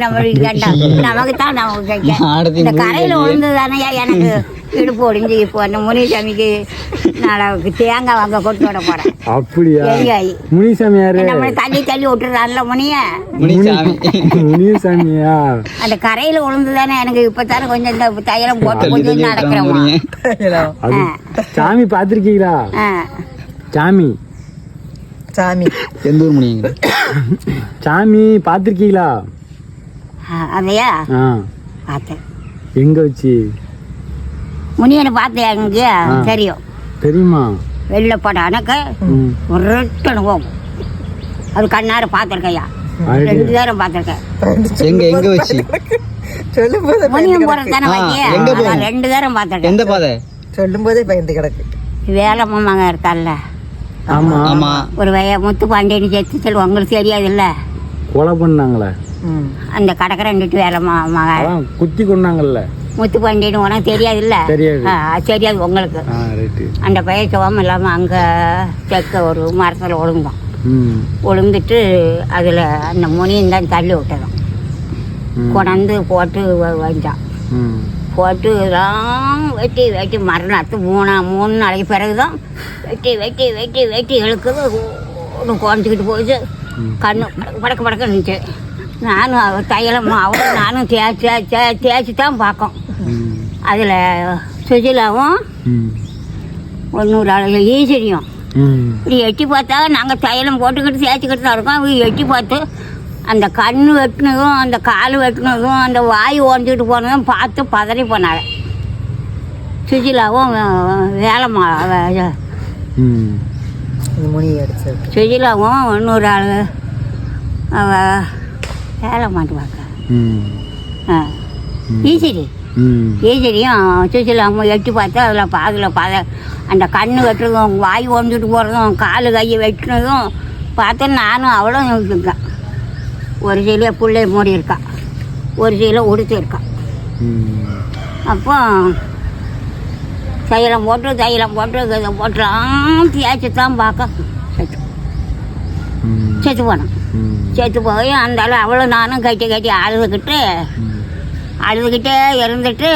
நம்ம நமக்கு தான் இந்த கரையில் விழுந்து தானே எனக்கு இடுப்பு ஒடிஞ்சு இப்போ அந்த முனிசாமிக்கு நாளைக்கு தேங்காய் வாங்க கொண்டு வர போறேன். அப்படியா? முனிசாமி யாரு? நம்மளை தள்ளி தள்ளி விட்டுறான்ல முனிசாமியா? அந்த கரையில விழுந்து தானே எனக்கு இப்ப தானே கொஞ்சம் இந்த தைலம் போட்டு கொஞ்சம் நடக்கிறோம். சாமி பாத்திருக்கீங்களா? சாமி சாமி எந்த ஊர் முனிங்க? சாமி பாத்திருக்கீங்களா? அதையா பார்த்தேன். எங்க வச்சு? முனியனை பார்த்தேன். அங்கேயா தெரியும்? தெரியுமா? வெளில போட அணக்க ஒரு போகும். அது கண்ணார பார்த்துருக்கையா? 2 நேரம் பார்த்துருக்கேன். எங்க எங்க வச்சு? முனியம் போறது தானே வைக்கியா? 2 நேரம் பார்த்துருக்கேன். எந்த பாதை? சொல்லும் போதே பயந்து கிடக்கு. வேலை மாமாங்க இருக்கார்ல, ஒரு முத்து பாண்டியன்னு சேர்த்து சொல்லுவோம். உங்களுக்கு தெரியாது இல்ல? கொலை பண்ணாங்களே அந்த கடற்கரை வேலை மகன் குத்தி கொண்டாங்கல்ல முத்து பாண்டியன்னு உனக்கு தெரியாது இல்ல? தெரியாது உங்களுக்கு. அந்த பையன் சுவாம இல்லாம அங்க செக்க ஒரு மரத்துல ஒழுங்கும். ஒழுந்துட்டு அதுல அந்த முனியும் தான் தள்ளி விட்டதும் கொண்டாந்து போட்டு வந்தான். போட்டு எல்லாம் வெட்டி வெட்டி மரணத்து 3 நாளைக்கு பிறகுதான் வெட்டி வெட்டி வெட்டி வெட்டி இழுக்குது. ஒன்று குறைஞ்சிக்கிட்டு போயிடுச்சு. கண்ணு படக்க படக்க இருந்துச்சு. நானும் தையலம் அவரும் நானும் தேய்ச்சி தான் பார்க்கோம். அதில் சுஜிலாவும் 100 ஆளுங்க ஈஸ்வரியும் இப்படி எட்டி பார்த்தா நாங்கள் தையலம் போட்டுக்கிட்டு தேய்ச்சிக்கிட்டு தான் இருக்கோம். அவங்க எட்டி பார்த்து அந்த கண் வெட்டினதும் அந்த கால் வெட்டினதும் அந்த வாய் ஓஞ்சிக்கிட்டு போனதும் பார்த்து பதறி போனாங்க. சுஜிலாவும் சுஜிலாவும் 100 ஆள் வேலை மாட்டுவாங்க. ஈஸ்வரியும் சுஜிலாவும் எட்டி பார்த்து அதில் அந்த கண் வெட்டுறதும் வாய் ஓஞ்சிட்டு போகிறதும் கால் கையை வெட்டினதும் பார்த்து நானும் அவளும் இருக்கேன். ஒரு சைல புள்ளை மூடி இருக்கா, ஒரு சைல உடுத்து இருக்கா. அப்போ தைலம் போட்டு இதை போட்டுலாம் தேய்ச்சி தான் பார்க்க செத்து போனோம். செத்து போய் அந்த அவளும் நானும் கட்டி அழுதுகிட்டே இருந்துட்டு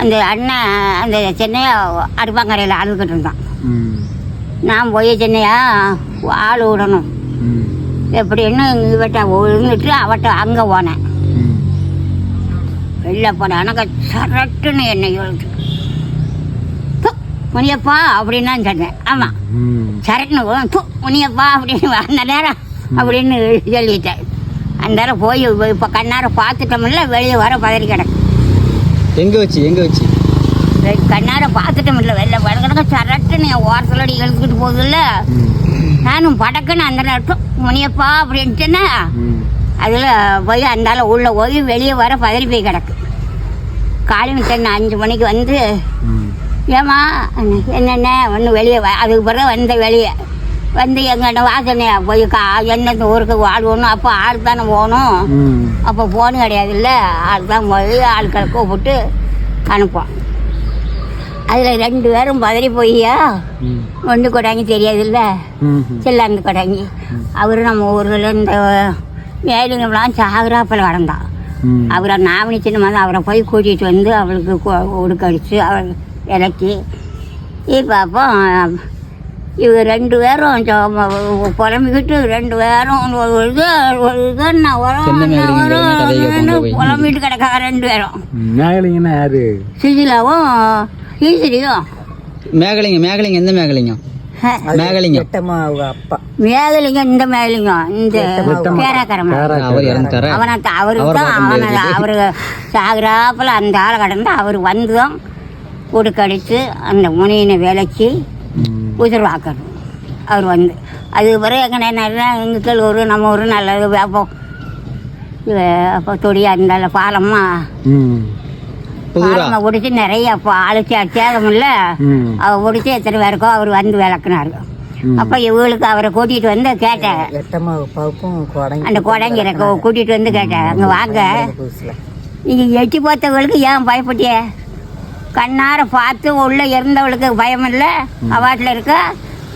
அந்த அண்ணன் அந்த சென்னையா அடுப்பாங்கரையில் அழுதுகிட்டு இருந்தான். நான் போய் சென்னையா ஆள் விடணும் எப்படின்னு இவட்ட விழுந்துட்டு அவட்ட அங்கே போனேன். வெளில போனேன். எனக்கு சரட்டுன்னு என்னை எழுது முனியப்பா அப்படின்னு தான் சொன்னேன். ஆமாம், சரட்டுன்னு முனியப்பா அப்படின்னு அந்த நேரம் அப்படின்னு சொல்லிட்டேன். அந்த நேரம் போய் இப்போ கண்ணார பார்த்துட்டோம்ல, வெளியே வர பதறி கிடக்கு. எங்கே வச்சு கண்ணார பார்த்துட்டோம்ல, வெளில படக்கிடக்க சரட்டுன்னு என் ஓரத்தில் எழுத்துக்கிட்டு போகுதுல்ல. நானும் படக்குன்னு அந்த நேரம் முனியப்பா அப்படின்ட்டுன்னா அதில் போய் அந்த உள்ள போய் வெளியே வர பதறி போய் கிடக்கு. காலையில் தண்ணி 5 மணிக்கு வந்து ஏம்மா என்னென்ன ஒன்று வெளியே அதுக்கு பிறகு வந்த வெளியே வந்து எங்கிட்ட வாசனையா போய் என்ன ஊருக்கு வாழ்வோணும். அப்போ ஆள் தானே போகணும். அப்போ போனும் கிடையாது இல்லை, ஆள் தான் போய் ஆட்களை கூப்பிட்டு அனுப்போம். அதில் 2 பேரும் பதறி போய்யா ஒன்று கொடாங்கி தெரியாது இல்லை, செல்லாந்து கொடாங்கி. அவரு நம்ம ஊரில் இந்த மேலுங்கெல்லாம் சாகுறாப்பில் கடந்தான். அவரை நாமினி சின்னமாக அவரை போய் கூட்டிகிட்டு வந்து அவளுக்கு உடுக்கடிச்சு அவள் இறக்கி இப்போ அப்போ இவங்க 2 பேரும் புலம்பிக்கிட்டு 2 பேரும் புலம்பிட்டு கிடக்காங்க 2 பேரும். சுஜிலாவும் ஈஸ்வரியும். மேகலிங்கம் எந்த மேகலிங்கம்? மேகலிங்கம் இந்த மேகலிங்கம் இந்த பேராக்காரன் அவரு சாகுறாப்புல அந்த ஆளை கடந்து அவர் வந்துதான் கொடுக்கடிச்சு அந்த முனியினை விலைச்சி உதிர்வாக்கணும். அவர் வந்து அதுக்கு பிறகு எங்கள் ஊர் நம்ம ஊர் நல்லது வைப்போம். அப்போ தொடி அந்த பாலம்மா குடிச்சு நிறைய அழைச்சி சேதமில்ல அவ குடிச்சு எத்தனை பேருக்கோ அவர் வந்து விளக்குனாரு. அப்போ இவங்களுக்கு அவரை கூட்டிகிட்டு வந்து கேட்டேன். அந்த கொடைங்கிற கூட்டிகிட்டு வந்து கேட்டேன், அங்கே வாங்க நீங்கள் எட்டி பார்த்தவங்களுக்கு ஏன் பயப்பட்டிய? கண்ணார பார்த்து உள்ளே இருந்தவளுக்கு பயம் இல்லை, அவாட்டில் இருக்க.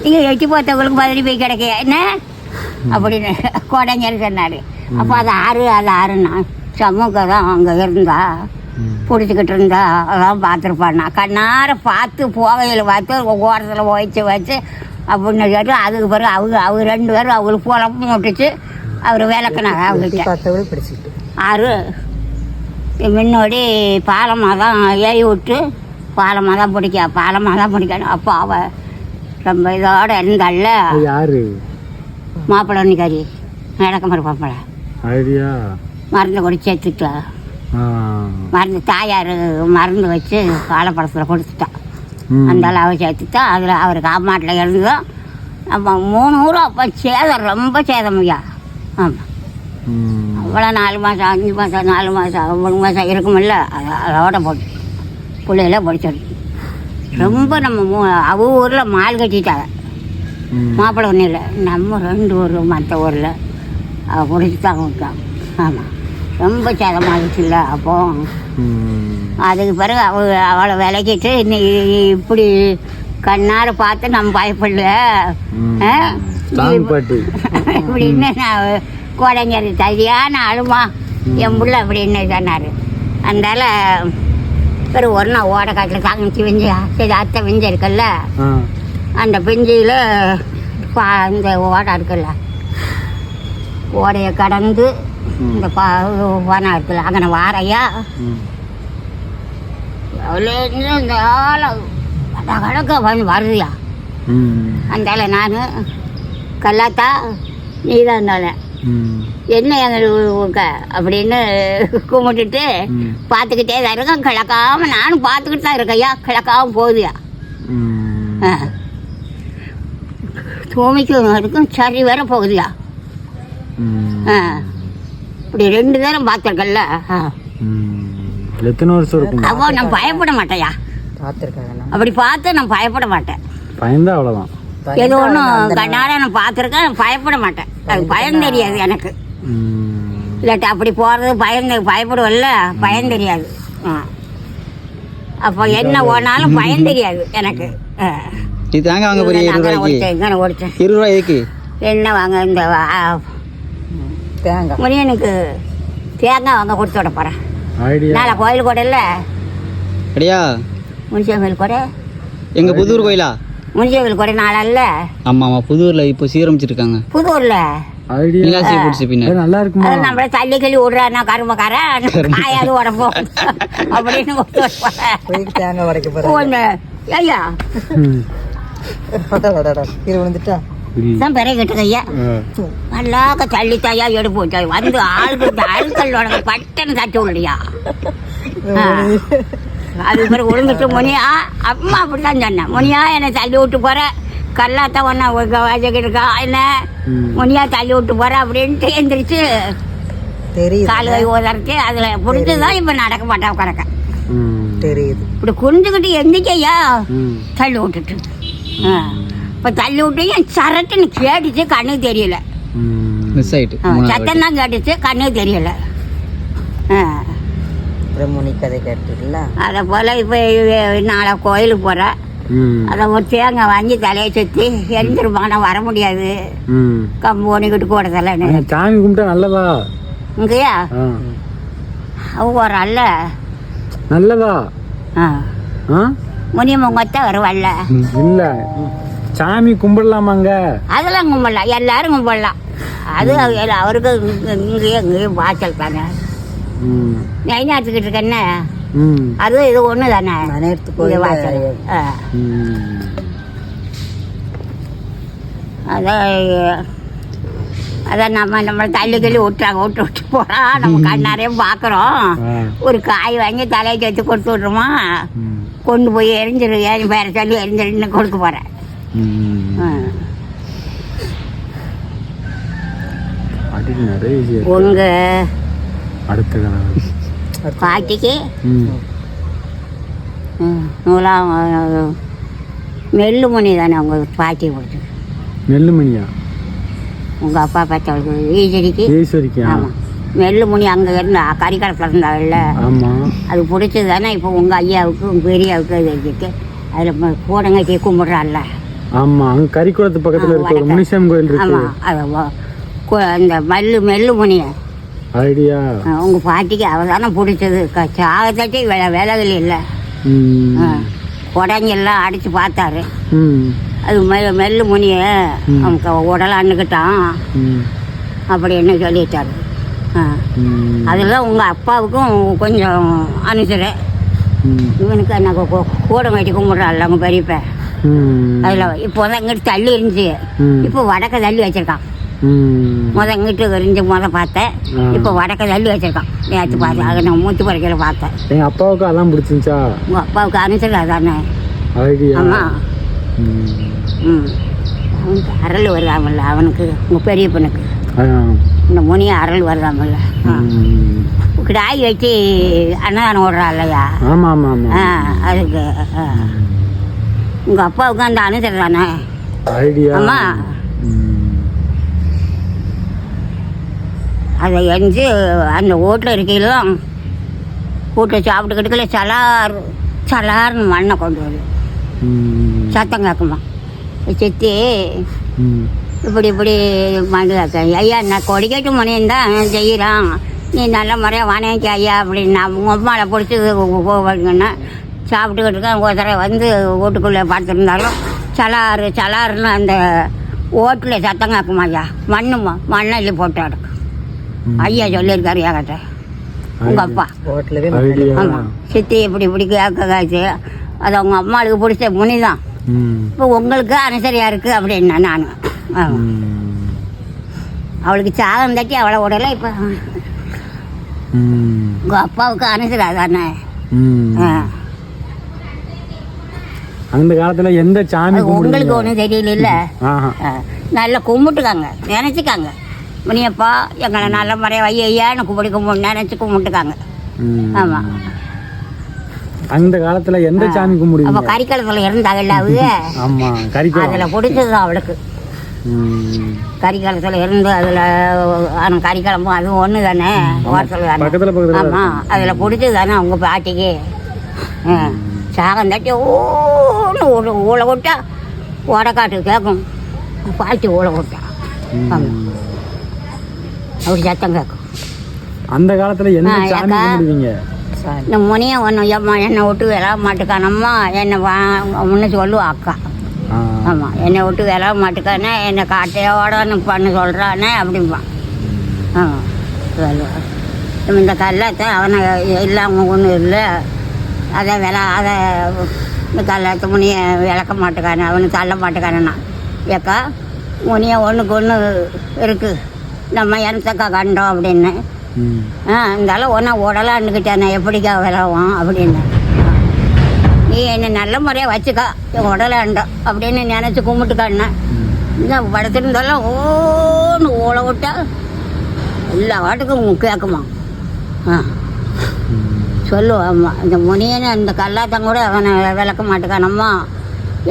நீங்கள் எட்டி பார்த்தவங்களுக்கு பதறி போய் கிடைக்க என்ன அப்படின்னு கொடைங்கன்னு சொன்னார். அப்போ அது ஆறுன்னா சமூகம் தான் அங்கே இருந்தா பிடிச்சிக்கிட்டு இருந்தா அதெல்லாம் பார்த்துருப்பாண்ணா கண்ணார பார்த்து போகையில் பார்த்து ஓரத்தில் வச்சு அப்படின்னு கேட்டு அதுக்கு பிறகு அவங்க 2 பேரும் அவங்களுக்கு குழம்பு முட்டுச்சு அவர் விளக்குனாங்க அவங்கள்ட்ட பார்த்தவளை பிடிச்சிட்டு 6 முன்னாடி பாலமாக தான் ஏறி விட்டு பாலமாக தான் பிடிக்கணும் அப்போ அவள் ரொம்ப இதோட இருந்தால யாரு மாப்பிள்ளக்காரி நடக்க மாதிரி பாப்பல ஐடியா மருந்து கொடி சேர்த்துட்டா மருந்து தாயார் மருந்து வச்சு வாழைப்பழத்தில் கொடுத்துட்டா அந்த அவள் சேர்த்துட்டா அதில் அவருக்கு அம்மாட்டில் இருந்ததும் அப்போ 3 ஊரும் அப்போ சேதம் ரொம்ப சேதம் ஐயா ஆமாம் அவ்வளோ 4 மாதம் 5 மாதம் 4 மாதம் 3 மாதம் இருக்குமில்ல அதோட போட்டு பிள்ளைகள படிச்சது ரொம்ப நம்ம அவ ஊரில் மால் கட்டிட்டாங்க மாப்பிள்ளை ஒன்றும் இல்லை நம்ம 2 ஊர் மற்ற ஊரில் அவள் பிடிச்சி தான் விட்டான் ஆமாம் ரொம்ப சேதமாகிடுச்சு இல்லை அப்போ அதுக்கு பிறகு அவளை விளக்கிட்டு இன்னைக்கு இப்படி கண்ணார பார்த்து நம்ம பயப்படல இப்படின்னு நான் கோடைஞ்சது சரியான அழுமா என் பிள்ளை அப்படின்னு சொன்னார் அதனால பிறகு ஒரு நாள் ஓடை காட்டில் தங்கச்சி வெஞ்சா சரி அத்தை வெஞ்ச இருக்குல்ல அந்த பெஞ்சியில் இந்த ஓடை இருக்குல்ல ஓடையை கடந்து இந்த பணம் இருக்குல்ல அங்கே வாரையா அவ்வளோ இந்த ஆளை கடக்க வந்து வருதுயா அந்தால நான் கல்லாத்தா நீ தான் இருந்தாலும் என்ன எங்களுக்கு அப்படின்னு கும்பிட்டுட்டு பார்த்துக்கிட்டே தான் இருக்கேன் கிழக்காம நானும் பார்த்துக்கிட்டு தான் இருக்கேன்யா கிழக்காம போகுதுயா தூமிக்கும் இருக்கும் சரி வேற போகுதுயா இப்படி 2 தரம் பார்த்துருக்கல எத்தனை வருஷம் இருக்கும் அப்போ நான் பயப்பட மாட்டேயா அப்படி பார்த்து நான் பயப்பட மாட்டேன் பயந்தா அவ்வளோதான் எது ஒன்றும் கண்ணார நான் பார்த்துருக்கேன் பயப்பட மாட்டேன் அது பயம் தெரியாது எனக்கு இல்லாட்டி அப்படி போகிறது பயப்படுவல்ல பயம் தெரியாது அப்போ என்ன ஓனாலும் பயம் தெரியாது எனக்கு தேங்காய் வாங்க போறீங்க 20 ரூபாய்க்கு 20 ரூபாய்க்கு என்ன வாங்க இந்த தேங்காய் முனியனுக்கு தேங்காய் வாங்க கொடுத்து விட போகிறேன் நாளை கோயில் கூட இல்லை அப்படியா முனிசாமி கூட எங்க புதூர் கோயிலா முனிசாமி கூட நாளல்ல ஆமா புதூர்ல இப்போ சீரமைச்சிருக்காங்க புதூர்ல மீனாட்சி பிடிச்ச பின்ன நல்லா இருக்குமா நம்மள தள்ளி கிள்ளி விடுறானா கருமக்காரன் காயாது உடப்போம் அப்படின்னு தேங்காய் உடைக்க போறேன் ஐயா இது விழுந்துட்டா தான் பெரிய கிட்ட ஐயா நல்லாக்க தள்ளி தாயா எடுப்பு வந்து ஆளுக்கு ஆளுக்களோட பட்டன்னு தட்டி விடுறியா அது பிறகு விழுந்துட்டு முனியா அம்மா அப்படிதான் சொன்னேன் முனியா என்னை தள்ளி விட்டு போற கல்லாத்தான் ஒன்னா வச்சுக்கிட்டு இருக்கா என்ன முனியா தள்ளி விட்டு போற அப்படின்ட்டு எந்திரிச்சு காலு கை உதறிச்சு அதுல பிடிச்சதுதான் இப்ப நடக்க மாட்டா உட்காரக்க தெரியுது இப்படி குனிஞ்சுக்கிட்டு எந்திரிக்கையா தள்ளி விட்டுட்டு இப்ப தள்ளி விட்டு என் சரட்டுன்னு கேட்டுச்சு கண்ணு தெரியல மிஸ் ஆயிட்டு சத்தம் தான் கேட்டுச்சு கண்ணு தெரியல முனி கதை கேட்டுல அதை போல இப்ப நாளை கோயிலுக்கு போற அதை ஒரு தேங்காய் வாங்கி தலையை சுற்றி எரிஞ்சிருப்பாங்க வர முடியாது கம்பு ஒணிக்கிட்டு கூடதல்ல சாமி கும்பிட்டா நல்லதா இங்கயா அவங்க ஒரு அல்ல நல்லதா முனியம் உங்க அத்தை வருவாள்ல இல்ல சாமி கும்பிடலாமாங்க அதெல்லாம் கும்பிடலாம் எல்லாரும் கும்பிடலாம் அது அவருக்கு இங்கேயும் வாசல் தானே நைனாத்துக்கிட்டு இருக்கேன்ன அது இது ஒண்ணு தானே வாசல் அதான் நம்மளை தள்ளி தள்ளி விட்டு போறா நம்ம கண்ணாரையும் பாக்குறோம் ஒரு காய் வாங்கி தலையை வச்சு கொடுத்து விட்ருமா கொண்டு போய் எரிஞ்சிரு வேற சொல்லி எரிஞ்சிருன்னு கொடுக்க போறேன் உங்க பாட்டிக்கு நெல்லுமணி தானே உங்க பாட்டி கொடுத்து நெல்லுமணியா உங்க அப்பா பார்த்தவளுக்கு ஈஸ்வரிக்கு ஆமாம் நெல்லுமணி அங்கே இருந்தா கறிக்கடத்தில் இருந்தாங்கல்ல அது பிடிச்சது தானே இப்போ உங்கள் ஐயாவுக்கு உங்கள் பெரியாவுக்கு அது இருக்கு அதில் கூடங்க கும்பிட்றாள்ல ஆமாம் அங்கே கறிக்குளத்து பக்கத்தில் இருக்க முனிசாமி கோயில் இருக்கு ஆமாம் அது அந்த மெல்லுமணியை ஐடியா. உங்கள் பாட்டிக்கு அவள் தானே பிடிச்சது. சாகத்தட்டி விலகல் இல்லை. உடஞ்செல்லாம் அடித்து பார்த்தாரு. அது மெல்லு முனிய அவங்க உடலை அண்ணுக்கிட்டான் அப்படின்னு சொல்லிட்டாரு. அதெல்லாம் உங்கள் அப்பாவுக்கும் கொஞ்சம் அனுசரை. இவனுக்கு என்ன கூட வெட்டி கும்பிட்றாள் அவங்க பெரியப்ப. அதில் இப்போ தான் இங்கிட்டு தள்ளி இருந்துச்சு, இப்போ வடக்க தள்ளி வச்சிருக்கான். இங்கிட்டு இருந்து பார்த்தேன், இப்போ வடக்க தள்ளி வச்சிருக்கான். நேற்று பார்த்தேன், அதை நான் மூத்து பறக்கையில பார்த்தேன். எங்கள் அப்பாவுக்கு அதான் பிடிச்சிருந்துச்சா? உங்கள் அப்பாவுக்கு அனுசரி அதானே. ஆமாம். அவனுக்கு அரள் வருதாமல்ல, அவனுக்கு உங்கள் பெரியப்பனுக்கு இந்த முனிய அரள் வருதாமல்ல. கிடாய் வச்சு அன்னதானம் ஓடுறா இல்லையா? அதுக்கு உங்கள் அப்பாவுக்கு அந்த அனுசரி தானே. ஆமாம். அதை எரிஞ்சு அந்த வீட்டில் இருக்கலாம், வீட்டில் சாப்பிட்டுக்கிட்டுக்கல சலார்னு மண்ணை கொண்டு வருது. சத்தம் கேட்குமா செத்தி இப்படி மண்ணு கேட்க. ஐயா நான் கொடிக்கட்டு மணியும் தான் செய்கிறான், நீ நல்ல முறையாக வணங்கி ஐயா அப்படின்னு உங்கள் அம்மாவை பிடிச்சி போவீங்கன்னா சாப்பிட்டுக்கிட்டு இருக்கேன். ஒரு தடவை வந்து வீட்டுக்குள்ளே பார்த்துருந்தாலும் சலாருன்னு அந்த ஓட்டில் சத்தம் கேட்குமா ஐயா. மண்ணை இல்லை போட்டு எடுக்கும். ஐயா சொல்லியிருக்காரு என்கிட்ட உங்கள் அப்பா. ஆமாம். சித்தி இப்படி கேட்க காய்ச்சி அது அவங்க அம்மாவுக்கு பிடிச்ச முனி தான். இப்போ உங்களுக்கு அனுசரியா இருக்கு அப்படின்னா நான் அவளுக்கு சாதம் தட்டி அவளை உடல. இப்போ உங்க அப்பாவுக்கு அனுசரி அதானே. அந்த காலத்துல எந்த சாமி உங்களுக்கு ஒன்றும் தெரியல. நல்லா கும்பிட்டுக்காங்க, நினைச்சுக்காங்க. முனியப்பா எங்களை நல்ல முறையா ஐயான்னு கும்பிட்டு நினைச்சு கும்பிட்டுக்காங்க. ஆமா. அந்த காலத்துல எந்த சாமி கும்பிடுவீங்க? அப்ப கரிக்கலத்துல இருந்தாங்கல்ல அவங்க. ஆமா, கரிக்கலம். அதுல பிடிச்சது அவளுக்கு. கரிக்கலத்துல இருந்து அதுல கரிக்கலமும் அதுவும் ஒண்ணு தானே, ஓரத்துல தானே. ஆமா, அதுல பிடிச்சது தானே அவங்க பாட்டிக்கு. சாகம் தட்டி ஓன்னு ஊழ விட்டா ஓடக்காட்டு கேட்கும். பாட்டி ஊழ விட்டா அப்படி சத்தம் கேட்கும். அந்த காலத்துல என்ன சாமி கும்பிடுவீங்க? இந்த முனியை ஒன்று என்னை விட்டு விளாட மாட்டுக்கானம்மா என்னை முன்ன சொல்லுவா அக்கா. ஆமாம், என்னை விட்டு விளாட மாட்டுக்கானே, என்னை காட்டையோட பண்ண சொல்கிறானே அப்படிம்பான். ஆமாம் சொல்லுவான். இந்த கல்லாத்தை அவனை இல்லாமல் ஒன்றும் இல்லை, அதை அதை இந்த கல்லாத்த முனியை விளக்க மாட்டுக்கானே, அவனுக்கு தள்ள மாட்டுக்கானேண்ணா. ஏக்கா முனியை ஒன்றுக்கு ஒன்று இருக்குது, நம்ம எனத்தக்கா கண்டோம் அப்படின்னு. இருந்தாலும் ஒன்றா உடலாண்டுக்கிட்டேன் எப்படிக்கா விளாடுவான் அப்படின்னு. நீ என்னை நல்ல முறையாக வச்சுக்கா என் உடலாண்டோம் அப்படின்னு நினச்சி கும்பிட்டுக்காண்ண. இந்த படுத்துருந்தாலும் ஓன்னு ஓட விட்டா எல்லா வாட்டுக்கும் கேட்குமா. சொல்லுவாம்மா, இந்த முனியன்னு அந்த கல்லாத்தம் கூட அவனை விளக்க மாட்டுக்கானம்மா.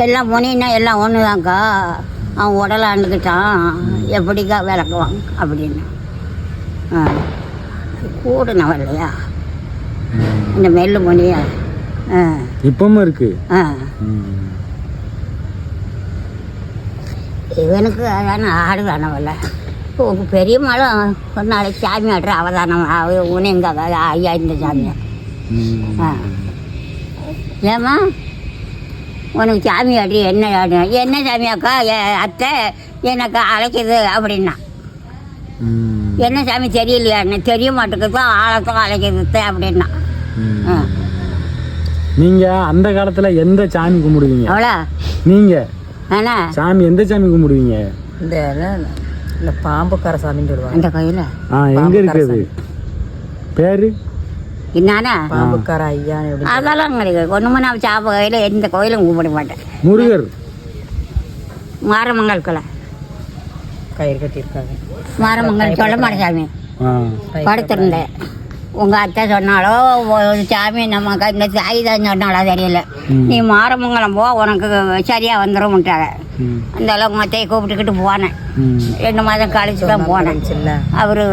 எல்லாம் முனின்னா எல்லாம் ஒன்று தான்க்கா, அவன் உடலாண்டுக்கிட்டான் எப்படிக்கா விளக்குவான் அப்படின்னு. கூடனவ இல்லையா இந்த மெல்லு முனியா இப்பவும் இருக்கு. இவனுக்கு அதான ஆடு தானவல்ல. உங்க பெரியம்மாளும் ஒரு நாளைக்கு சாமி ஆடுற அவதானம் உனங்க ஐயா இந்த சாமியா. ஏம்மா உனக்கு சாமி ஆடி என்ன ஆடு? என்ன சாமியாக்கா? அத்தை எனக்கு அழைக்குது அப்படின்னா. என்ன சாமி தெரியலையா? தெரிய மாட்டேங்குது, ஆழத்தும் அழைக்கிறது அப்படின்னா. நீங்க அந்த காலத்துல எந்த சாமி கும்பிடுவீங்க? அவளா நீங்க சாமி எந்த சாமி கும்பிடுவீங்க? இந்த பாம்புக்கார சாமின்னு சொல்லுவாங்க. அந்த கோயில எங்க இருக்குது பேரு என்னானா? பாம்புக்கார ஐயா. அதெல்லாம் கிடையாது. ஒண்ணுமே நான் சாப்ப கோயில எந்த கோயிலும் கும்பிட மாட்டேன். முருகர் மாரமங்கல்குள்ள கயிறு கட்டியிருக்காங்க. மாரமங்கல் சொல்ல மாட்டேன் சாமி. படுத்திருந்தேன். உங்க அத்தை சொன்னாலோ சாமி நம்ம இந்த தாய் தான் சொன்னாலோ தெரியல. நீ மாரமங்கலம் போ, உனக்கு சரியா வந்துடும்ட்டாங்க. அந்த அளவுக்கு உங்க அத்தையை கூப்பிட்டுக்கிட்டு போனேன். 2 மாதம் கழிச்சு தான் போனேன். அவரு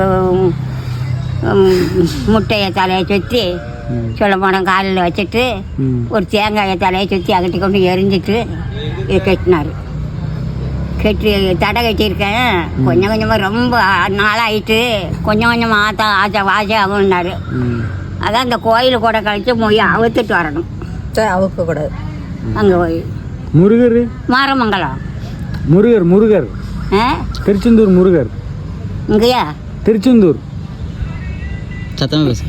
முட்டையை தலையை சுற்றி சொல்ல போனோம் காலில் வச்சுட்டு ஒரு தேங்காயை தலையை சுற்றி அகட்டி கொண்டு எரிஞ்சிட்டு இது கட்டினார். கட்டி தடை கட்டியிருக்கேன். கொஞ்சம் கொஞ்சமாக ரொம்ப நாளாயிட்டு கொஞ்சம் கொஞ்சமாக ஆச்சா வாசை ஆகுன்னாரு. அதான் இந்த கோயில் கூட கழிச்சு போய் அவுத்துட்டு வரணும். அவுக்க கூடாது. அங்கே போய் முருகர் மாரமங்கலம் முருகர் திருச்செந்தூர் முருகர் இங்கேயா திருச்செந்தூர் சத்தமாக பேசு.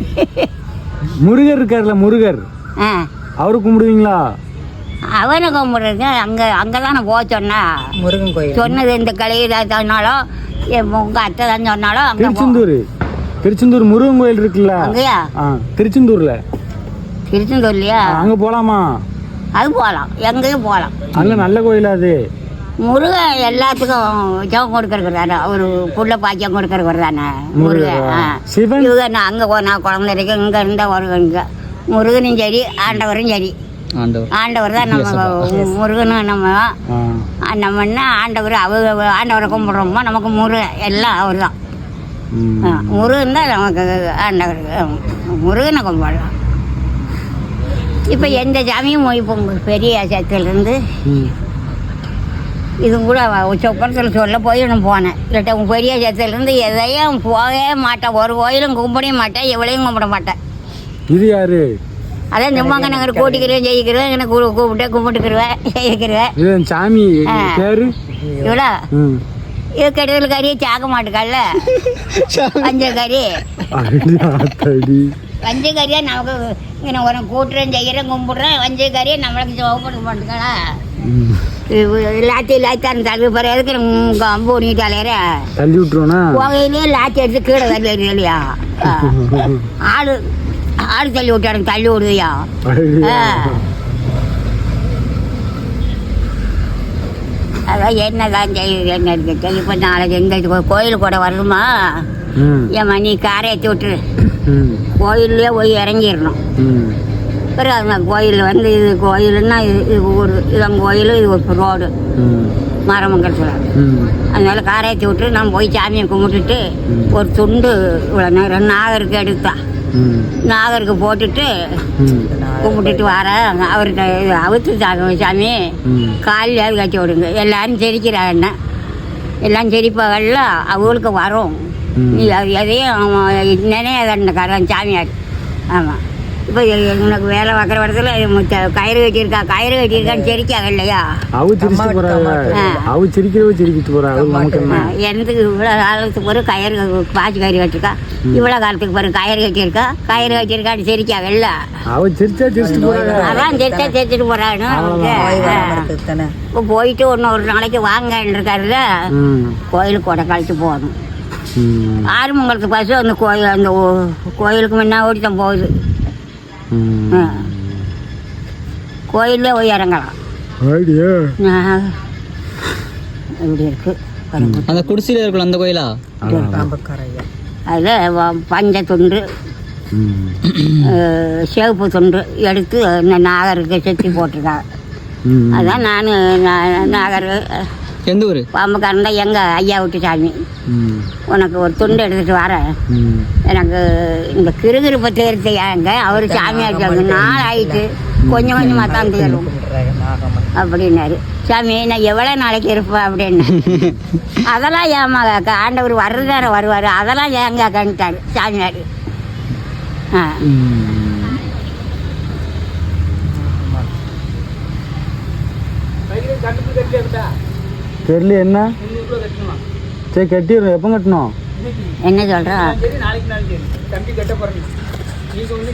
முருகர் இருக்கார்ல முருகர், அவரு கும்பிடுவீங்களா? அவனை கும்பிடுறது அங்கே தானே போக சொன்னா. முருகன் கோயில் சொன்னது இந்த கலையில் சொன்னாலும் உங்கள் அத்தை தான் சொன்னாலும் அங்கே திருச்செந்தூர் முருகன் கோயில் இருக்குல்ல அங்கேயா திருச்செந்தூர்லையா அங்க போலாமா? அது போகலாம், எங்கேயும் போகலாம். அங்க நல்ல கோயிலா அது? முருகன் எல்லாத்துக்கும் ஜெபம் கொடுக்கறது தானே, ஒரு புள்ள பாக்கியம் கொடுக்கறது தானே முருகன். சிவன் இவங்க அங்கே நான் குழந்தை இருக்கேன், இங்கே இருந்தால் வருவங்க. முருகனும் சரி ஆண்டவரும் சரி. ஆண்டவர் தான் நம்ம முருகனும் நம்மன்னா ஆண்டவர் ஆண்டவரை கும்பிடுறோமோ நமக்கு முருகன் எல்லாம் அவர் தான். முருகன் தான் நமக்கு ஆண்டவர், முருகனை கும்பிடலாம். இப்போ எந்த சாமியும் இப்போ பெரிய சத்திலிருந்து இது கூட சொப்பரத்தில் சொல்ல போய் நான் போனேன். இல்லாட்ட உங்கள் பெரிய சத்திலிருந்து எதையும் போகவே மாட்டேன், ஒரு கோயிலும் கும்பிட மாட்டேன், எவ்வளையும் கும்பிட மாட்டேன். இது யாரு? அதான் நிம்மாங்க நாங்கள் கூட்டிக்கிறேன் ஜெயிக்கிறேன், எனக்கு கும்பிட்டுக்கிறேன் ஜெயிக்கிறேன். சாமி பேரு இவ்வளோ இது கெடுதல் கறியை சாக்க மாட்டுக்கல்ல, வஞ்சக்கறி வஞ்சக்கறியா நமக்கு இங்கே உனக்கு கூட்டுறேன் செய்கிறேன் கும்பிடுறேன், வஞ்சக்கறியை நம்மளுக்கு சோப்படுக்க மாட்டுங்களா? எல்லாத்தையும் தள்ளி போகிற எதுக்கு அம்பு நீட்டாலேற தள்ளி விட்டுருவோண்ணா? புகையிலே லாத்தி எடுத்து கீழே தள்ளி இல்லையா? ஆடு தள்ளி விட்டாரு, தள்ளி விடுதையா? அதான் என்னதான் செய்யுது, என்ன இருக்கு. இப்போ நாளைக்கு எங்க கோயில் கூட வரணுமா? ஏம்மா நீ காரை ஏற்றி விட்டுரு, கோயிலே போய் இறங்கிடணும். பிறகு அந்த கோயில் வந்து இது கோயிலுன்னா இது ஊர், இதன் கோயில், இது ஒரு ரோடு மாரமங்கலத்தில். அதனால காரை ஏற்றி விட்டு நான் போய் சாமியை கும்பிட்டுட்டு ஒரு துண்டு இவ்வளோ நேரம் நாகருக்கு எடுத்தா நாகருக்கு போட்டுட்டு கும்பிட்டுட்டு வரேன். அவர்கிட்ட அவுத்துட்டாங்க சாமி, காலையாவது கட்டி விடுங்க. எல்லாரும் சிரிக்கிறாங்க, எல்லாம் சிரிப்பாகல, அவங்களுக்கு வரும். நீ எதையும் நினையாதான் சாமியார். ஆமாம், இப்போ உனக்கு வேலை பார்க்குற இடத்துல கயிறு கட்டியிருக்கான்னு சிரிக்காங்க இல்லையா? எனக்கு இவ்வளோ காலத்துக்கு பிறகு கயிறு பாசி கயிறு கட்டிருக்கா, இவ்வளோ காலத்துக்கு பிறகு கயிறு கட்டியிருக்கான்னு சிரிக்காங்க இல்லை? அதான் சிரிச்சிட்டு போகிறான்னு. இப்போ போயிட்டு ஒரு நாளைக்கு வாங்கன்னு இருக்காருல்ல, கோயிலுக்கு கூட கழிச்சு போகணும். ஆறுமங்கலத்து பஸ் அந்த கோயிலுக்கு முன்னா ஓடித்தான் போகுது. கோயிலே போய் இறங்கலாம். இப்படி இருக்கு அந்த குடிசையில் இருக்கல அந்த கோயிலா? அதில் பஞ்ச துண்டு சிவப்பு துண்டு எடுத்து இந்த நாகருக்கு செத்தி போட்டிருக்காங்க. அதான் நான் நாகர் எந்த ஊர் பாம்புக்காரன் தான் எங்கள் ஐயா விட்டு சாமி. உனக்கு ஒரு துண்டு எடுத்துகிட்டு வரேன், எனக்கு இந்த கிருகிருப்பத்தை எடுத்தையாங்க. அவர் சாமியாக இருக்காங்க, நாள் ஆயிட்டு கொஞ்சம் கொஞ்சமாக தான் தேரும் அப்படின்னாரு. சாமி நான் எவ்வளோ நாளைக்கு இருப்பேன் அப்படின்னு. அதெல்லாம் ஏமாக்கா, ஆண்டவர் வர்றதார வருவார், அதெல்லாம் ஏங்க கண்டுட்டாரு சாமியார். தெரியல என்ன சரி கட்டிடுறோம். எப்போ கட்டணும்? என்ன சொல்கிறா? நாளைக்கு கட்ட போகிறேன். நீங்கள் ஒன்று